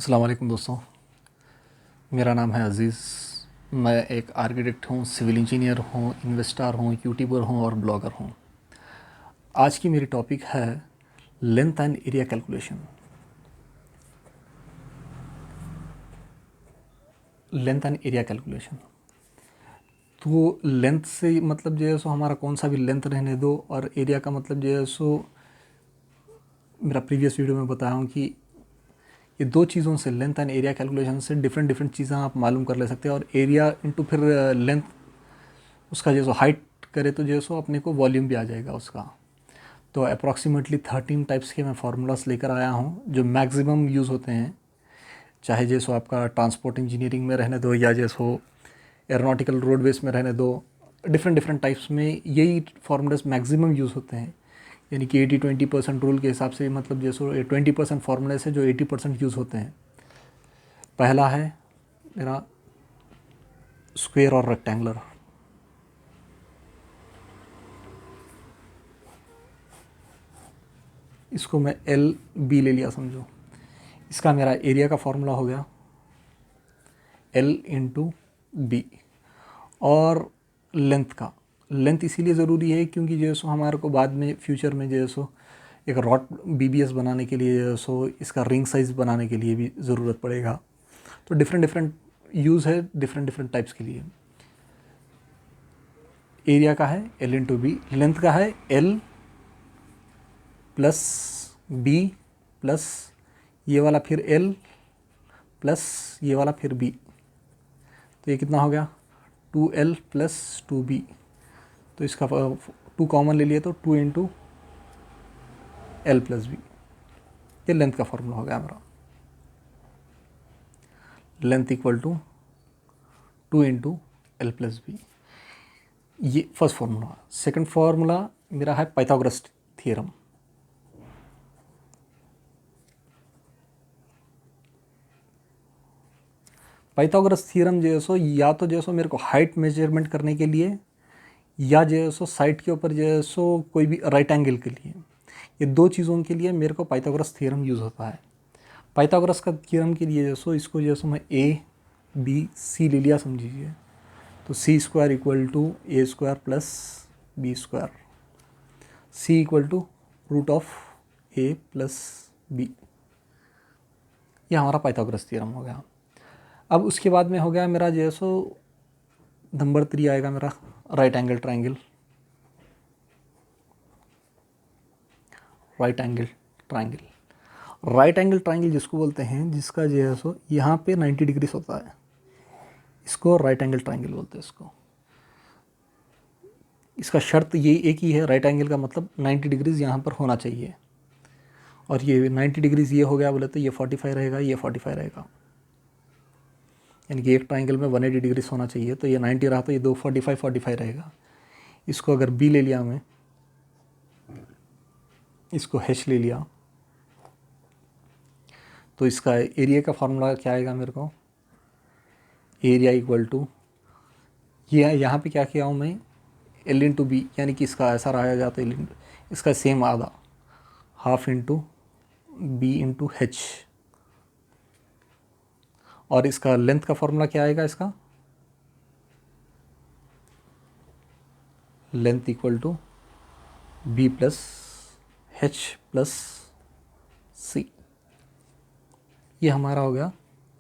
अस्सलाम वालेकुम दोस्तों। मेरा नाम है अज़ीज़। मैं एक आर्किटेक्ट हूँ, सिविल इंजीनियर हूँ, इन्वेस्टर हूँ, यूट्यूबर हूँ और ब्लॉगर हूँ। आज की मेरी टॉपिक है length and area calculation. Length and area calculation तो लेंथ से मतलब जो है सो हमारा कौन सा भी लेंथ रहने दो, और एरिया का मतलब जो है सो मेरा प्रीवियस वीडियो में बताया हूँ कि ये दो चीज़ों से, लेंथ एंड एरिया कैलकुलेशन से डिफरेंट डिफरेंट चीज़ें आप मालूम कर ले सकते हैं। और एरिया इंटू फिर लेंथ, उसका जो सो हाइट करे तो जो सो अपने को वॉल्यूम भी आ जाएगा उसका। तो अप्रॉक्सीमेटली 13 टाइप्स के मैं फार्मूलास लेकर आया हूँ जो मैक्सिमम यूज़ होते हैं, चाहे जैसो आपका ट्रांसपोर्ट इंजीनियरिंग में रहने दो या जैसो एरोनॉटिकल रोडवेज में रहने दो। डिफरेंट डिफरेंट टाइप्स में यही फार्मूलास मैक्सिमम यूज़ होते हैं। यानी कि 80-20% रूल के हिसाब से, मतलब जैसो 20% फार्मूलास है जो 80% यूज़ होते हैं। पहला है मेरा स्क्वायर और रेक्टेंगुलर। इसको मैं एल बी ले लिया समझो। इसका मेरा एरिया का फार्मूला हो गया एल इंटू बी। और लेंथ इसीलिए ज़रूरी है क्योंकि जो है सो हमारे को बाद में फ्यूचर में जो है सो एक रॉड बीबीएस बनाने के लिए जो है सो इसका रिंग साइज़ बनाने के लिए भी ज़रूरत पड़ेगा। तो डिफरेंट डिफरेंट यूज़ है डिफरेंट डिफरेंट टाइप्स के लिए। एरिया का है एल इंटू बी, लेंथ का है एल प्लस बी प्लस ये वाला फिर एल प्लस ये वाला फिर बी। तो ये कितना हो गया 2L प्लस 2B। तो इसका 2 कॉमन ले लिए तो 2 इंटू एल प्लस बी। ये लेंथ का फॉर्मूला हो गया हमारा। Length equal to 2 into L plus B, ये फर्स्ट फार्मूला। सेकंड फार्मूला मेरा है पाइथागोरस थ्योरम। पाइथागोरस थ्योरम जो है सो या तो जो है सो मेरे को हाइट मेजरमेंट करने के लिए, या जो है सो साइड के ऊपर जो है सो कोई भी राइट एंगल के लिए, ये दो चीज़ों के लिए मेरे को पाइथागोरस थ्योरम यूज़ होता है। पाइथागोरस का थ्योरम के लिए जो सो इसको जो सो मैं ए बी सी ले लिया समझिए। तो C square equal to A square plus B square, C equal to root of A plus B. ये हमारा पाइथागोरस थ्योरम हो गया। अब उसके बाद में हो गया मेरा जो है सो नंबर 3 आएगा मेरा right angle triangle. Right angle triangle right angle triangle जिसको बोलते हैं, जिसका जो है सो यहाँ पे 90 डिग्रीज होता है, इसको राइट एंगल ट्राइंगल बोलते हैं इसको। इसका शर्त ये एक ही है, राइट एंगल का मतलब 90 डिग्रीज यहाँ पर होना चाहिए। और ये 90 डिग्रीज ये हो गया बोले तो ये 45 रहेगा, ये 45 रहेगा। यानी कि एक ट्राइंगल में 180 डिग्रीज होना चाहिए, तो ये 90 रहा तो ये 245 रहेगा। इसको अगर बी ले लिया मैं, इसको एच ले लिया, तो इसका एरिया का फार्मूला क्या आएगा मेरे को, एरिया इक्वल टू, ये यहाँ पे क्या किया हूँ मैं, एल इंटू बी, यानी कि इसका ऐसा रहा जाता है एल, इसका सेम आधा, half into B into H. और इसका लेंथ का फार्मूला क्या आएगा, इसका length equal to B plus H plus C. ये हमारा हो गया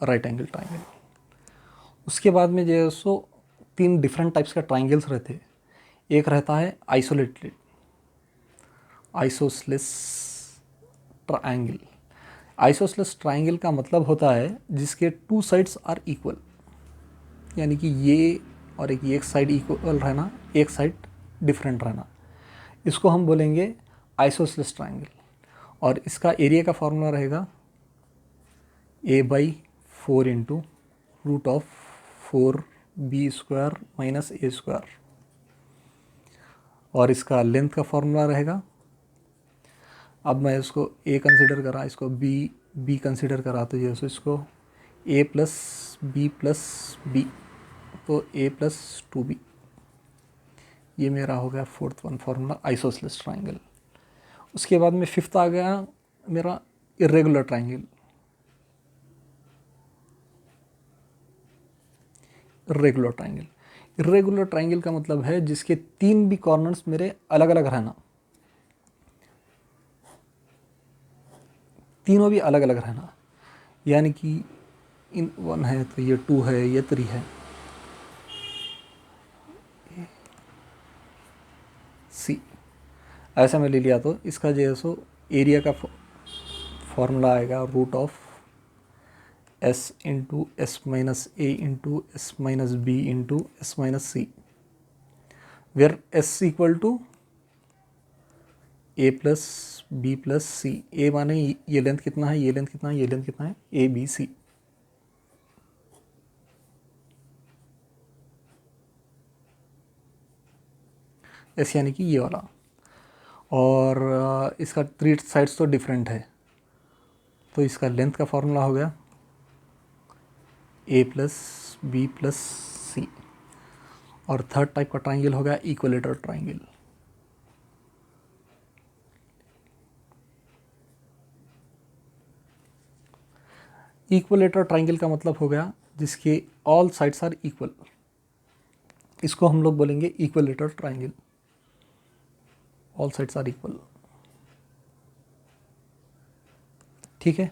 राइट एंगल ट्राइंगल। उसके बाद में जो है सो 3 डिफरेंट टाइप्स का ट्राइंगल्स रहते हैं। एक रहता है isolated, isosceles triangle. Isosceles triangle का मतलब होता है जिसके 2 साइड्स आर इक्वल, यानी कि ये और एक साइड इक्वल रहना, एक साइड डिफरेंट रहना, इसको हम बोलेंगे आइसोसेलेस ट्राइंगल। और इसका एरिया का फॉर्मूला रहेगा a/4 into root of 4b square minus A square. और इसका लेंथ का फॉर्मूला रहेगा, अब मैं इसको a कंसिडर करा, इसको b कंसिडर करा, तो जैसे इसको a plus B plus B, तो a प्लस 2b। ये मेरा हो गया fourth one formula isosceles triangle. उसके बाद में फिफ्थ आ गया मेरा irregular triangle. Regular triangle. Irregular triangle का मतलब है जिसके तीन भी कॉर्नर्स मेरे अलग अलग रहना, तीनों भी अलग अलग रहना, यानी कि इन 1 है तो ये 2 है, ये 3 है, सी ऐसा मैं ले लिया तो इसका जो है सो एरिया का फॉर्मूला आएगा root of S into S minus A into S minus B into S minus C, where S equal to A plus B plus C. A माने ये लेंथ कितना है, ये लेंथ कितना है, ये लेंथ कितना है, ए बी सी। एस यानी कि ये वाला, और इसका 3 साइड्स तो डिफरेंट है, तो इसका लेंथ का फॉर्मूला हो गया ए प्लस बी प्लस सी। और थर्ड टाइप का ट्राइंगल हो गया इक्विलेटरल ट्राइंगल। इक्विलेटरल ट्राइंगल का मतलब हो गया जिसके ऑल साइड्स आर इक्वल, इसको हम लोग बोलेंगे equilateral triangle, all sides are equal. ठीक है,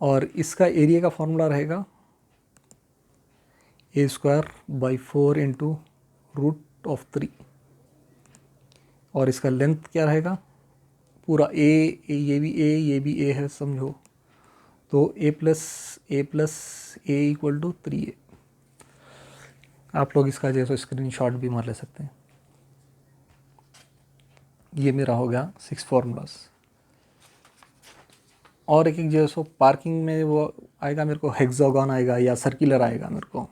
और इसका एरिया का फॉर्मूला रहेगा A square by 4 into root of 3, और इसका लेंथ क्या रहेगा पूरा ये भी ए है समझो, तो A plus A equal to 3a। आप लोग इसका जैसे स्क्रीनशॉट भी मार ले सकते हैं। ये मेरा हो गया 6 फॉर्मूलास। और एक जैसे पार्किंग में वो आएगा मेरे को हेक्सागन आएगा या सर्कुलर आएगा मेरे को।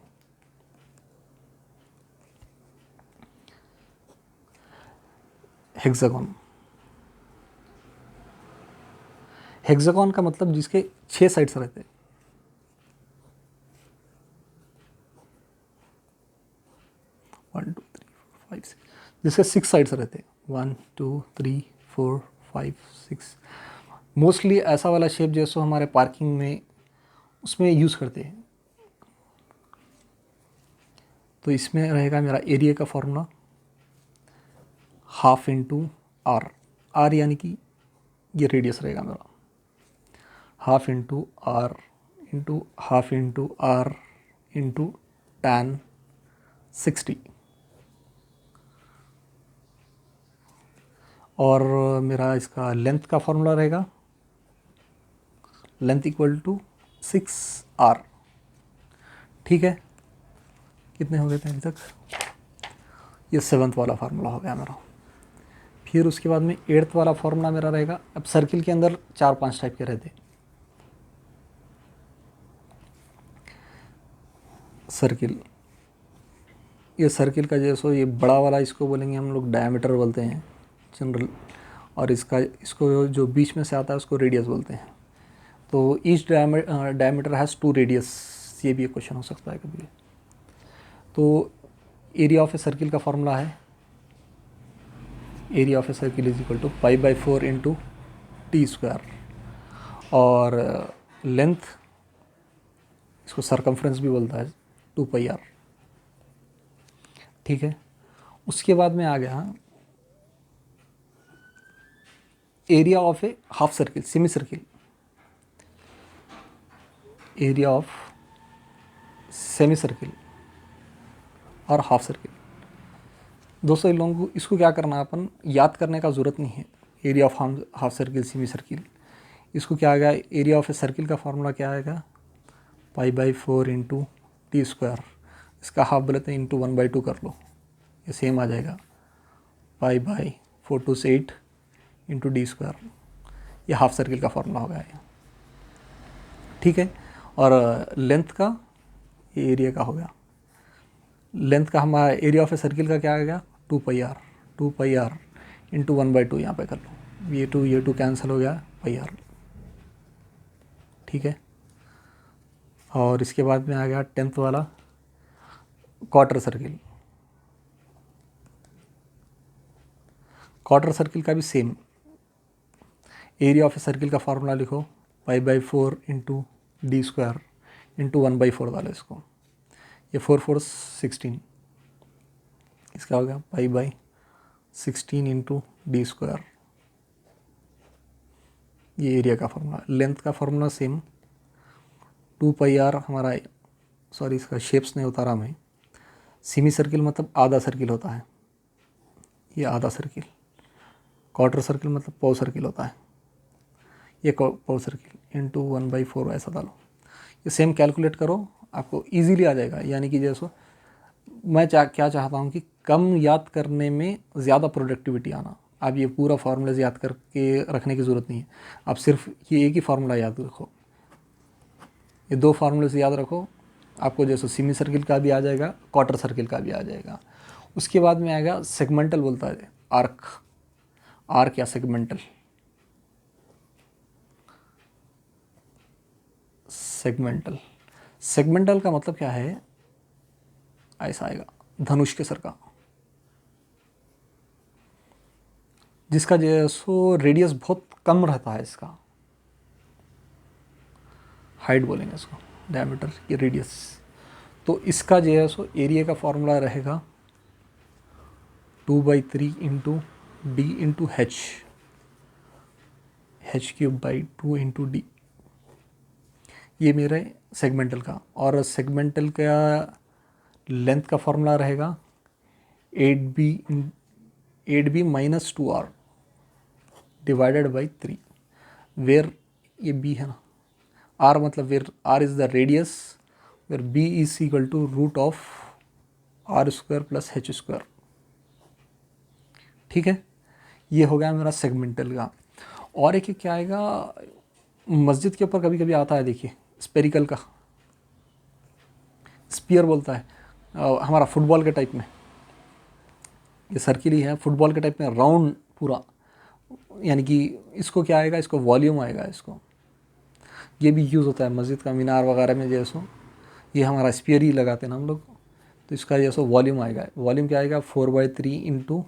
हेक्सागन का मतलब जिसके 6 साइड्स रहते हैं, one two three four five six, जिसके 6 साइड्स रहते हैं 1 2 3 4 5 6। मोस्टली ऐसा वाला शेप जैसो हमारे पार्किंग में उसमें यूज़ करते हैं। तो इसमें रहेगा मेरा एरिया का formula half into R, R यानी कि ये रेडियस रहेगा मेरा, half into R into half into R into tan 60। और मेरा इसका लेंथ का फॉर्मूला रहेगा लेंथ इक्वल टू 6r। ठीक है, कितने हो गए थे अभी तक? ये 7th वाला फार्मूला हो गया मेरा। फिर उसके बाद में 8th वाला फार्मूला मेरा रहेगा। अब सर्किल के अंदर 4-5 टाइप के रहते। सर्किल, ये सर्किल का जैसो ये बड़ा वाला इसको बोलेंगे हम लोग डायमीटर बोलते हैं जनरल, और इसको जो बीच में से आता है उसको रेडियस बोलते हैं। तो ईच डायमीटर हैज़ 2 रेडियस, ये भी एक क्वेश्चन हो सकता है कभी। तो एरिया ऑफ ए सर्किल का फॉर्मूला है area of a circle is equal to π/4 into T square, और लेंथ इसको सरकमफ्रेंस भी बोलता है 2πr। ठीक है, उसके बाद में आ गया area of A half circle, semi circle, area of semi circle और हाफ सर्किल। दोस्तों इन लोगों को इसको क्या करना है, अपन याद करने का ज़रूरत नहीं है। Area of half circle, semi circle, इसको क्या आएगा, एरिया ऑफ ए सर्किल का फार्मूला क्या आएगा π/4 इंटू टी स्क्वायर, इसका हाफ बोलते हैं इंटू 1/2 कर लो, ये सेम आ जाएगा π/4 to 8 इंटू डी स्क्वायर। ये हाफ सर्किल का फार्मूला हो गया। ठीक है, और लेंथ का ये एरिया का हो गया। लेंथ का हमारा एरिया ऑफ ए सर्किल का क्या आएगा 2πr इंटू 1/2, यहाँ पे कर लो, ये टू कैंसिल हो गया πr। ठीक है, और इसके बाद में आ गया 10th वाला क्वार्टर सर्किल। क्वार्टर सर्किल का भी same area of a circle का फार्मूला लिखो π/4 इंटू डी स्क्वायर इंटू 1/4 वाला इसको, ये 4 4 16, इसका हो गया pi by 16 into D square. ये एरिया का फार्मूला। लेंथ का फार्मूला सेम, 2 पाई आर हमारा, सॉरी इसका शेप्स नहीं उतारा मैं, सेमी सर्किल मतलब आधा सर्किल होता है, ये आधा सर्किल, क्वार्टर सर्किल मतलब पाव सर्किल होता है, ये पाव सर्किल इंटू 1/4 ऐसा डालो। ये सेम कैलकुलेट करो, आपको इजीली आ जाएगा। यानी कि जैसो मैं क्या चाहता हूँ कि कम याद करने में ज़्यादा प्रोडक्टिविटी आना। आप ये पूरा फार्मूलाज याद करके रखने की ज़रूरत नहीं है, आप सिर्फ ये एक ही फार्मूला याद रखो, ये 2 फार्मूले याद रखो, आपको जैसे सेमी सर्किल का भी आ जाएगा, क्वार्टर सर्किल का भी आ जाएगा। उसके बाद में आएगा सेगमेंटल, बोलता है आर्क, आर्क या सेगमेंटल। सेगमेंटल, सेगमेंटल का मतलब क्या है, ऐसा आएगा धनुष के सर का, जिसका जो सो रेडियस बहुत कम रहता है, इसका हाइट बोलेंगे इसको, डायमीटर, ये रेडियस। तो इसका जो है सो एरिया का फॉर्मूला रहेगा 2/3 into D into H, h³/2 into D, ये मेरे सेगमेंटल का। और सेगमेंटल का लेंथ का फॉर्मूला रहेगा 8b minus 2r divided by 3, where ये b है ना, r मतलब where r is the radius, where b is equal to root of r² plus h²। ठीक है, ये हो गया मेरा सेगमेंटल का। और एक क्या आएगा, मस्जिद के ऊपर कभी कभी आता है, देखिए स्पेरिकल का, स्पीयर बोलता है, हमारा फुटबॉल के टाइप में, ये सर्किल ही है, फुटबॉल के टाइप में राउंड पूरा। यानी कि इसको क्या आएगा, इसको वॉल्यूम आएगा, इसको ये भी यूज़ होता है मस्जिद का मीनार वगैरह में, जैसो ये हमारा स्पीयर ही लगाते हैं ना हम लोग, तो इसका जैसो वॉल्यूम आएगा। वॉल्यूम क्या आएगा, 4/3 इंटू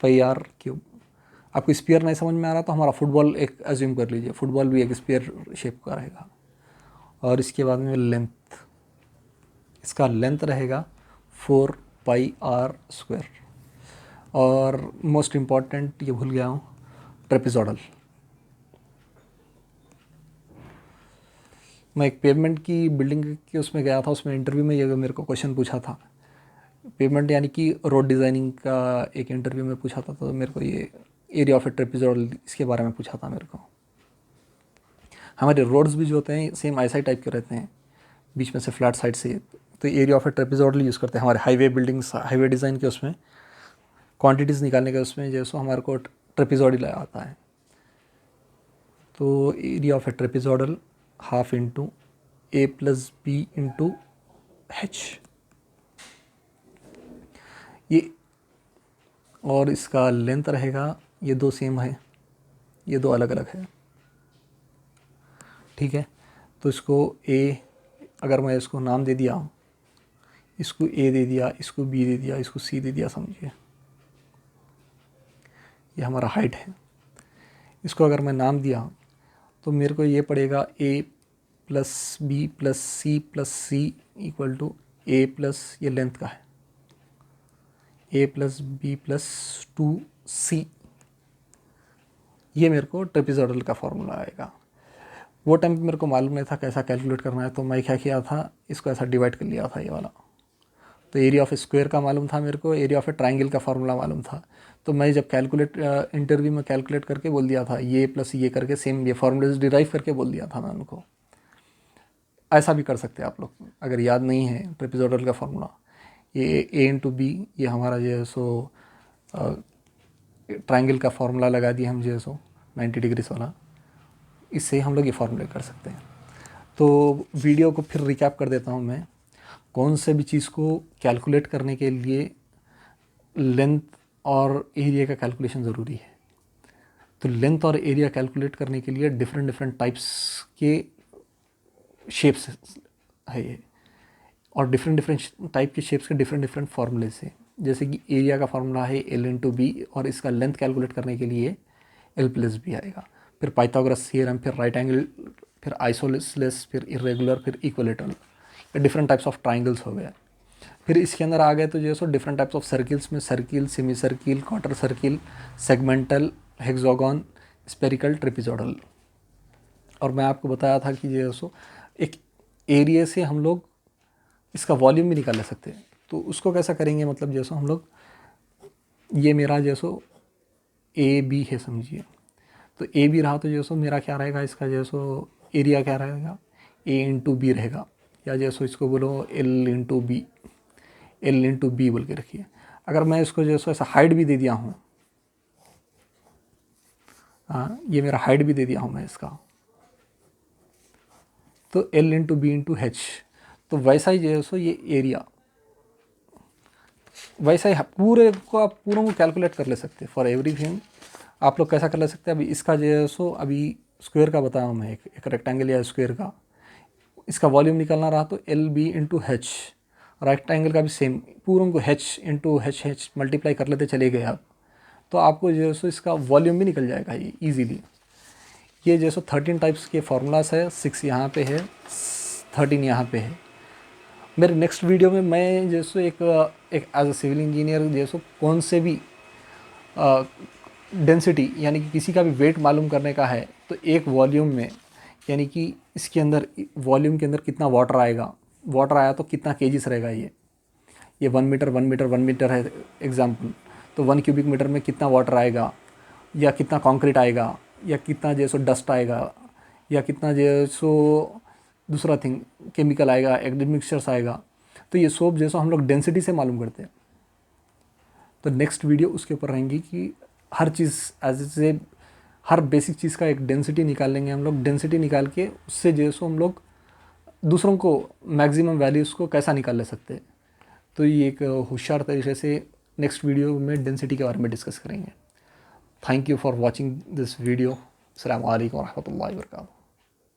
πr³। आपको स्पीयर नहीं समझ में आ रहा तो हमारा फुटबॉल एक एज्यूम कर लीजिए, फुटबॉल भी एक स्पीयर शेप का रहेगा। और इसके बाद में लेंथ, इसका लेंथ रहेगा 4πr²। और मोस्ट इम्पॉर्टेंट ये भूल गया हूँ, ट्रेपेजॉइडल। मैं एक पेमेंट की बिल्डिंग के उसमें गया था, उसमें इंटरव्यू में ये मेरे को क्वेश्चन पूछा था, पेमेंट यानी कि रोड डिज़ाइनिंग का एक इंटरव्यू में पूछा था, तो मेरे को ये एरिया ऑफ ए ट्रेपेजॉइडल इसके बारे में पूछा था मेरे को। हमारे रोड्स भी जो होते हैं सेम ऐसा ही टाइप के रहते हैं, बीच में से फ्लैट साइड से, तो area of a trapezoidal use करते हैं हमारे हाईवे बिल्डिंग्स, हाईवे डिज़ाइन के उसमें क्वांटिटीज़ निकालने के उसमें जैसो हमारे को ट्रेपेजॉइडल आता है। तो area of a trapezoidal half into a plus B into H, ये, और इसका लेंथ रहेगा, ये 2 सेम है, ये 2 अलग अलग है। ठीक है, तो इसको a, अगर मैं इसको नाम दे दिया, इसको a दे दिया, इसको b दे दिया, इसको c दे दिया, समझिए ये हमारा हाइट है। इसको अगर मैं नाम दिया तो मेरे को ये पड़ेगा a plus B plus C plus C equal to a plus, ये लेंथ का है, a plus B plus 2c, ये मेरे को ट्रेपेजॉइडल का फॉर्मूला आएगा। वो टाइम पे मेरे को मालूम नहीं था कैसा कैलकुलेट करना है, तो मैं क्या किया था, इसको ऐसा डिवाइड कर लिया था ये वाला। तो एरिया ऑफ स्क्वायर का मालूम था मेरे को, एरिया ऑफ ए ट्राइंगल का फार्मूला मालूम था, तो मैं जब इंटरव्यू में कैलकुलेट करके बोल दिया था, ये प्लस ये करके सेम ये फार्मूलेज डिराइव करके बोल दिया था मैं उनको। ऐसा भी कर सकते हैं आप लोग, अगर याद नहीं है ट्रेपेजॉइडल का फार्मूला, ये a इंटू बी, ये हमारा जो है सो ट्राइंगल का फार्मूला लगा दिया हम, जो है सो 90 डिग्रीज वाला, इससे हम लोग ये फार्मूले कर सकते हैं। तो वीडियो को फिर रिकैप कर देता हूँ मैं, कौन से भी चीज़ को कैलकुलेट करने के लिए लेंथ और एरिया का कैलकुलेशन ज़रूरी है। तो लेंथ और एरिया कैलकुलेट करने के लिए डिफरेंट डिफरेंट टाइप्स के शेप्स है ये, और डिफरेंट डिफरेंट टाइप के शेप्स के डिफरेंट डिफरेंट फार्मूले से। जैसे कि एरिया का फार्मूला है L इंटू बी, और इसका लेंथ कैलकुलेट करने के लिए L प्लस बी आएगा। फिर पाइथागोरस थ्योरम, फिर राइट एंगल, फिर आइसोसेलेस, फिर इरेगुलर, फिर equilateral, different types of triangles हो गए। फिर इसके अंदर आ गए तो जो है सो डिफरेंट टाइप्स ऑफ सर्किल्स में circle, semi circle, quarter circle, segmental, hexagon, spherical, trapezoidal. और मैं आपको बताया था कि जो है सो एक एरिया से हम लोग इसका वॉल्यूम भी निकाल ले सकते हैं। तो उसको कैसा करेंगे, मतलब जैसो हम लोग, ये मेरा जैसो ए बी है समझिए, तो ए बी रहा तो जैसो मेरा क्या रहेगा, इसका जैसो एरिया क्या रहेगा, ए इंटू बी रहेगा, या जैसो इसको बोलो L into B, L into B बोल के रखिए। अगर मैं इसको जैसो ऐसा हाइट भी दे दिया हूँ, हाँ ये मेरा हाइट भी दे दिया हूँ मैं इसका, तो L into B into H, तो वैसा ही जैसो ये एरिया, वैसा ही पूरे को आप पूरों को कैलकुलेट कर ले सकते हैं फॉर एवरीथिंग। आप लोग कैसा कर ले सकते हैं, अभी इसका जो है सो अभी स्क्वायर का बताया हूँ मैं, एक रेक्टेंगल या स्क्वायर का, इसका वॉल्यूम निकालना रहा तो L B into H, rectangle का भी सेम, पूरों को एच इंटू एच मल्टीप्लाई कर लेते चले गए आप, तो आपको जो है सो इसका वॉल्यूम भी निकल जाएगा ये ईजीली। ये जैसो 13 टाइप्स के फार्मूलास है, 6 यहाँ पे है, 13 यहाँ पे है। मेरे नेक्स्ट वीडियो में मैं जैसो एक एज अ सिविल इंजीनियर जैसो कौन से भी डेंसिटी यानी कि किसी का भी वेट मालूम करने का है, तो एक वॉल्यूम में यानी कि इसके अंदर वॉल्यूम के अंदर कितना वाटर आएगा, वाटर आया तो कितना केजीस रहेगा, ये 1 मीटर है एग्जाम्पल, तो 1 क्यूबिक मीटर में कितना वाटर आएगा, या कितना कंक्रीट आएगा, या कितना जैसो डस्ट आएगा, या कितना जैसो दूसरा थिंग केमिकल आएगा, एग्रेड मिक्सचर्स आएगा, तो ये सब जैसो हम लोग डेंसिटी से मालूम करते हैं। तो नेक्स्ट वीडियो उसके ऊपर रहेंगी कि हर चीज़ एज ए हर बेसिक चीज़ का एक डेंसिटी निकाल लेंगे हम लोग, डेंसिटी निकाल के उससे जैसो हम लोग दूसरों को मैक्सिमम वैल्यूज़ को कैसा निकाल ले सकते हैं। तो ये एक होशियार तरीके से नेक्स्ट वीडियो में डेंसिटी के बारे में डिस्कस करेंगे। Thank you for watching this video. अस्सलाम वालेकुम व रहमतुल्लाहि व बरकातहू।